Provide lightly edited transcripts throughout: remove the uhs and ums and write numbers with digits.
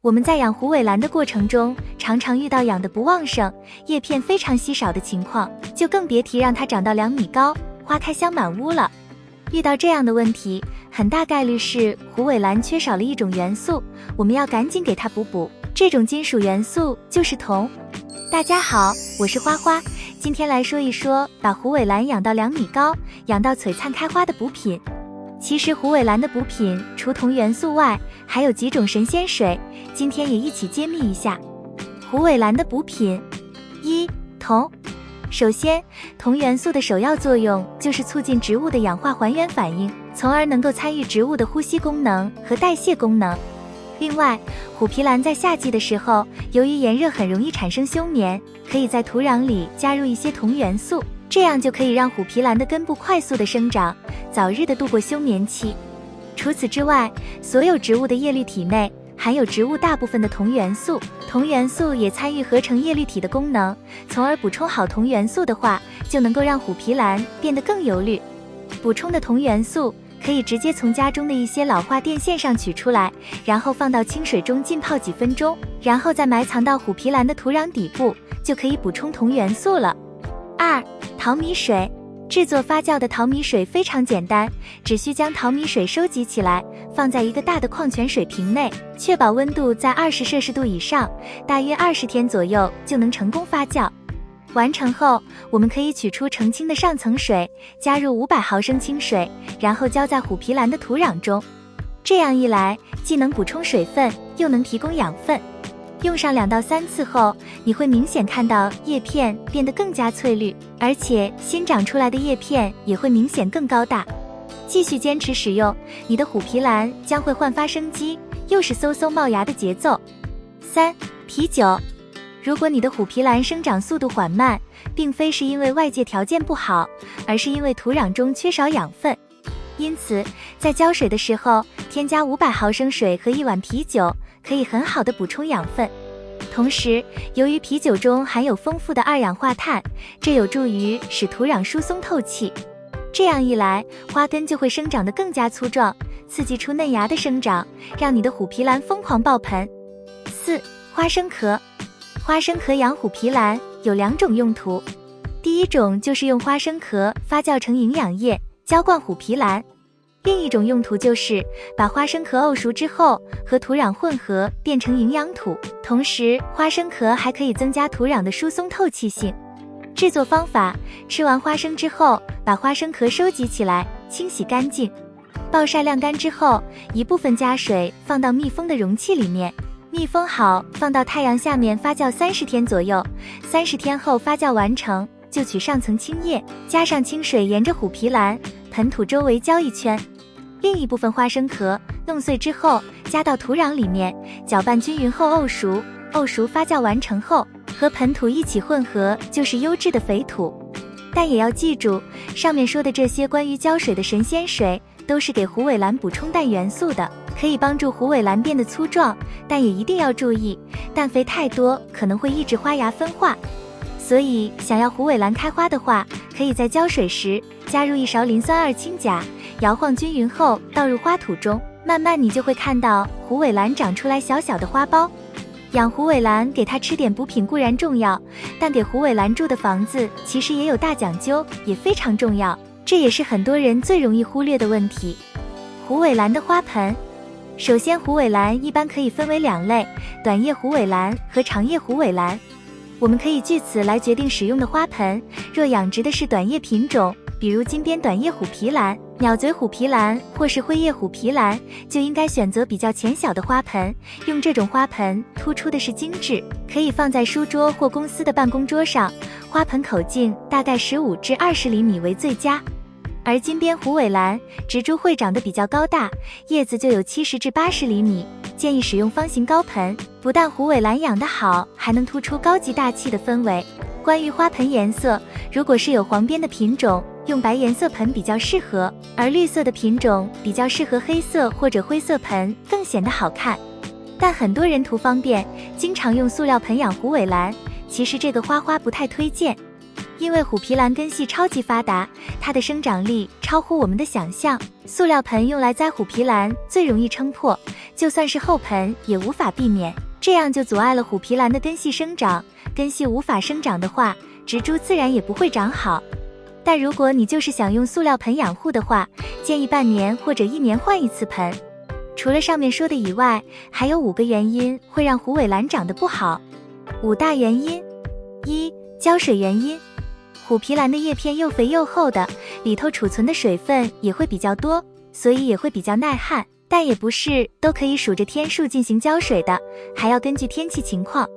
我们在养虎尾兰的过程中，常常遇到养得不旺盛、叶片非常稀少的情况，就更别提让它长到2米高、花开香满屋了。遇到这样的问题，很大概率是虎尾兰缺少了一种元素，我们要赶紧给它补。这种金属元素就是铜。大家好，我是花花，今天来说一说把虎尾兰养到2米高、养到璀璨开花的补品。其实虎尾兰的补品除铜元素外，还有几种神仙水，今天也一起揭秘一下。虎尾兰的补品：1. 铜。首先，铜元素的首要作用就是促进植物的氧化还原反应，从而能够参与植物的呼吸功能和代谢功能。另外，虎皮兰在夏季的时候，由于炎热很容易产生休眠，可以在土壤里加入一些铜元素，这样就可以让虎皮兰的根部快速的生长，早日的度过休眠期。除此之外，所有植物的叶绿体内含有植物大部分的铜元素，铜元素也参与合成叶绿体的功能，从而补充好铜元素的话，就能够让虎皮兰变得更油绿。补充的铜元素可以直接从家中的一些老化电线上取出来，然后放到清水中浸泡几分钟，然后再埋藏到虎皮兰的土壤底部，就可以补充铜元素了。2. 淘米水。制作发酵的淘米水非常简单，只需将淘米水收集起来，放在一个大的矿泉水瓶内，确保温度在20摄氏度以上，大约20天左右就能成功发酵。完成后，我们可以取出澄清的上层水，加入500毫升清水，然后浇在虎皮兰的土壤中。这样一来，既能补充水分，又能提供养分。用上2到3次后，你会明显看到叶片变得更加翠绿，而且新长出来的叶片也会明显更高大。继续坚持使用，你的虎皮兰将会焕发生机，又是嗖嗖冒芽的节奏。3. 啤酒。如果你的虎皮兰生长速度缓慢，并非是因为外界条件不好，而是因为土壤中缺少养分，因此在浇水的时候添加500毫升水和1碗啤酒，可以很好的补充养分。同时，由于啤酒中含有丰富的2氧化碳，这有助于使土壤疏松透气。这样一来，花根就会生长得更加粗壮，刺激出嫩芽的生长，让你的虎皮兰疯狂爆盆。4. 花生壳。花生壳养虎皮兰有2种用途，第一种就是用花生壳发酵成营养液，浇灌虎皮兰。另一种用途就是把花生壳沤熟之后和土壤混合变成营养土，同时花生壳还可以增加土壤的疏松透气性。制作方法：吃完花生之后，把花生壳收集起来，清洗干净，暴晒晾干之后，一部分加水放到密封的容器里面，密封好放到太阳下面发酵30天左右，30天后发酵完成，就取上层青叶，加上清水，沿着虎皮兰盆土周围浇一圈。另一部分花生壳弄碎之后，加到土壤里面，搅拌均匀后沤熟，沤熟发酵完成后，和盆土一起混合，就是优质的肥土。但也要记住，上面说的这些关于浇水的神仙水，都是给虎尾兰补充氮元素的，可以帮助虎尾兰变得粗壮，但也一定要注意，氮肥太多可能会抑制花芽分化。所以想要虎尾兰开花的话，可以在浇水时加入1勺磷酸2氢钾，摇晃均匀后倒入花土中，慢慢你就会看到虎尾兰长出来小小的花苞。养虎尾兰给它吃点补品固然重要，但给虎尾兰住的房子其实也有大讲究，也非常重要，这也是很多人最容易忽略的问题。虎尾兰的花盆。首先，虎尾兰一般可以分为2类，短叶虎尾兰和长叶虎尾兰。我们可以据此来决定使用的花盆，若养殖的是短叶品种，比如金边短叶虎皮兰、鸟嘴虎皮兰或是灰叶虎皮兰，就应该选择比较浅小的花盆，用这种花盆突出的是精致，可以放在书桌或公司的办公桌上，花盆口径大概15至20厘米为最佳。而金边虎尾兰植株会长得比较高大，叶子就有70至80厘米，建议使用方形高盆，不但虎尾兰养得好，还能突出高级大气的氛围。关于花盆颜色，如果是有黄边的品种，用白颜色盆比较适合，而绿色的品种比较适合黑色或者灰色盆，更显得好看。但很多人图方便，经常用塑料盆养虎尾兰，其实这个花花不太推荐。因为虎皮兰根系超级发达，它的生长力超乎我们的想象。塑料盆用来栽虎皮兰最容易撑破，就算是后盆也无法避免，这样就阻碍了虎皮兰的根系生长。根系无法生长的话，植株自然也不会长好。但如果你就是想用塑料盆养护的话，建议半年或者1年换一次盆。除了上面说的以外，还有5个原因会让虎尾兰长得不好。5大原因。1、浇水原因。虎皮兰的叶片又肥又厚的，里头储存的水分也会比较多，所以也会比较耐旱，但也不是都可以数着天数进行浇水的，还要根据天气情况。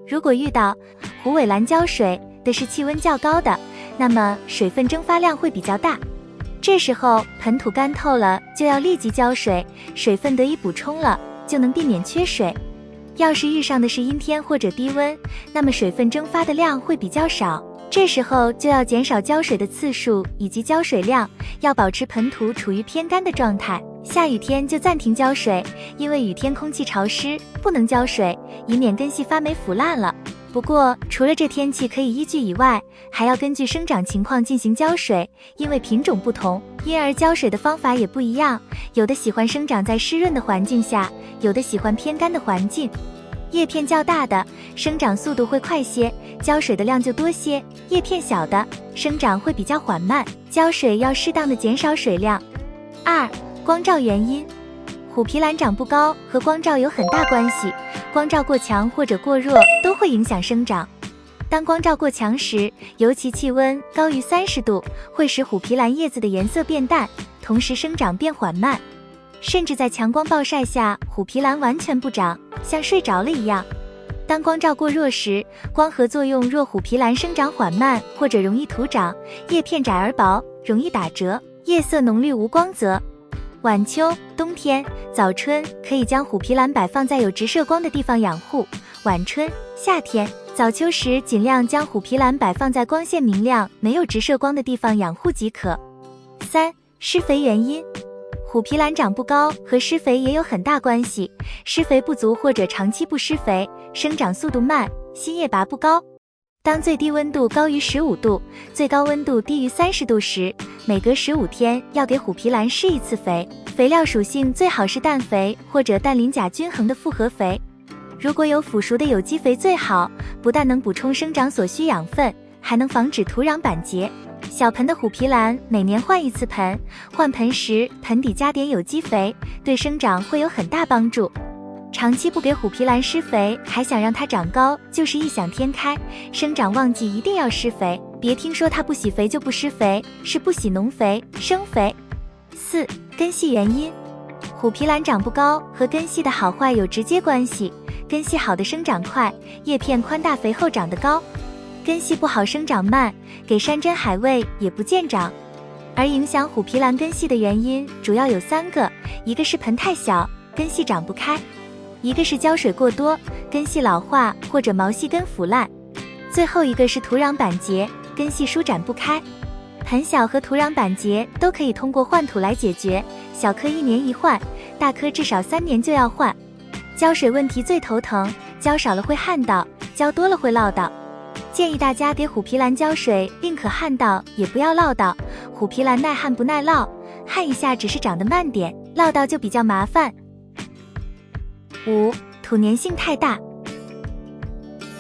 如果遇到虎尾兰浇水的是气温较高的，那么水分蒸发量会比较大，这时候盆土干透了就要立即浇水，水分得以补充了，就能避免缺水。要是遇上的是阴天或者低温，那么水分蒸发的量会比较少，这时候就要减少浇水的次数以及浇水量，要保持盆土处于偏干的状态。下雨天就暂停浇水，因为雨天空气潮湿，不能浇水，以免根系发霉腐烂了。不过除了这天气可以依据以外，还要根据生长情况进行浇水，因为品种不同，因而浇水的方法也不一样，有的喜欢生长在湿润的环境下，有的喜欢偏干的环境。叶片较大的生长速度会快些，浇水的量就多些；叶片小的生长会比较缓慢，浇水要适当的减少水量。2、光照原因。虎皮兰长不高和光照有很大关系，光照过强或者过弱都会影响生长。当光照过强时，尤其气温高于30度，会使虎皮兰叶子的颜色变淡，同时生长变缓慢。甚至在强光暴晒下，虎皮兰完全不长，像睡着了一样。当光照过弱时，光合作用弱虎皮兰生长缓慢或者容易徒长，叶片窄而薄，容易打折，叶色浓绿无光泽。晚秋、冬天、早春可以将虎皮兰摆放在有直射光的地方养护，晚春、夏天、早秋时尽量将虎皮兰摆放在光线明亮、没有直射光的地方养护即可。3、施肥原因。虎皮兰长不高和施肥也有很大关系，施肥不足或者长期不施肥，生长速度慢，新叶拔不高。当最低温度高于15度，最高温度低于30度时，每隔15天要给虎皮兰施一次肥，肥料属性最好是氮肥或者氮磷钾均衡的复合肥。如果有腐熟的有机肥最好，不但能补充生长所需养分，还能防止土壤板结。小盆的虎皮兰每年换一次盆，换盆时盆底加点有机肥，对生长会有很大帮助。长期不给虎皮兰施肥，还想让它长高，就是异想天开。生长旺季一定要施肥，别听说它不喜肥就不施肥，是不喜农肥、生肥。4、根系原因。虎皮兰长不高和根系的好坏有直接关系，根系好的生长快，叶片宽大肥厚长得高；根系不好生长慢，给山珍海味也不见长。而影响虎皮兰根系的原因主要有3个，一个是盆太小，根系长不开；一个是浇水过多，根系老化或者毛细根腐烂；最后一个是土壤板结，根系舒展不开。盆小和土壤板结都可以通过换土来解决，小棵1年一换，大棵至少3年就要换。浇水问题最头疼，浇少了会旱到，浇多了会涝到。建议大家给虎皮兰浇水，宁可旱到也不要涝到。虎皮兰耐旱不耐涝，旱一下只是长得慢点，涝到就比较麻烦。5、土粘性太大。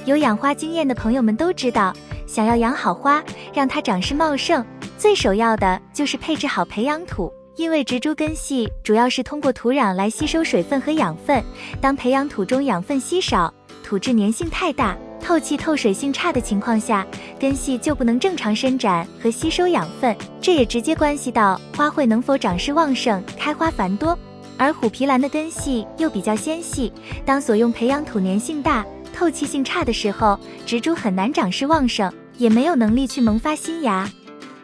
有养花经验的朋友们都知道，想要养好花，让它长势茂盛，最首要的就是配置好培养土。因为植株根系主要是通过土壤来吸收水分和养分，当培养土中养分稀少，土质粘性太大，透气透水性差的情况下，根系就不能正常伸展和吸收养分，这也直接关系到花卉能否长势旺盛、开花繁多。而虎皮兰的根系又比较纤细，当所用培养土粘性大、透气性差的时候，植株很难长势旺盛，也没有能力去萌发新芽。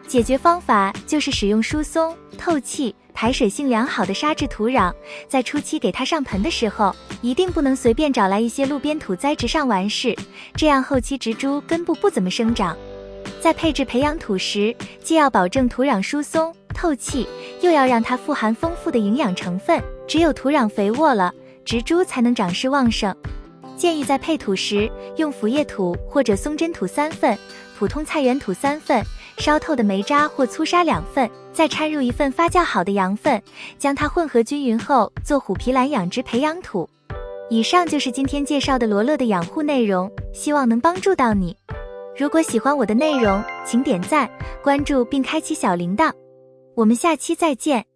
解决方法就是使用疏松、透气、排水性良好的沙质土壤，在初期给它上盆的时候，一定不能随便找来一些路边土栽植上完事，这样后期植株根部不怎么生长。在配置培养土时，既要保证土壤疏松、透气，又要让它富含丰富的营养成分，只有土壤肥沃了，植株才能长势旺盛。建议在配土时，用腐叶土或者松针土3份，普通菜园土3份，烧透的煤渣或粗沙2份，再掺入1份发酵好的羊粪，将它混合均匀后做虎皮兰养殖培养土。以上就是今天介绍的罗勒的养护内容，希望能帮助到你。如果喜欢我的内容，请点赞、关注并开启小铃铛。我们下期再见。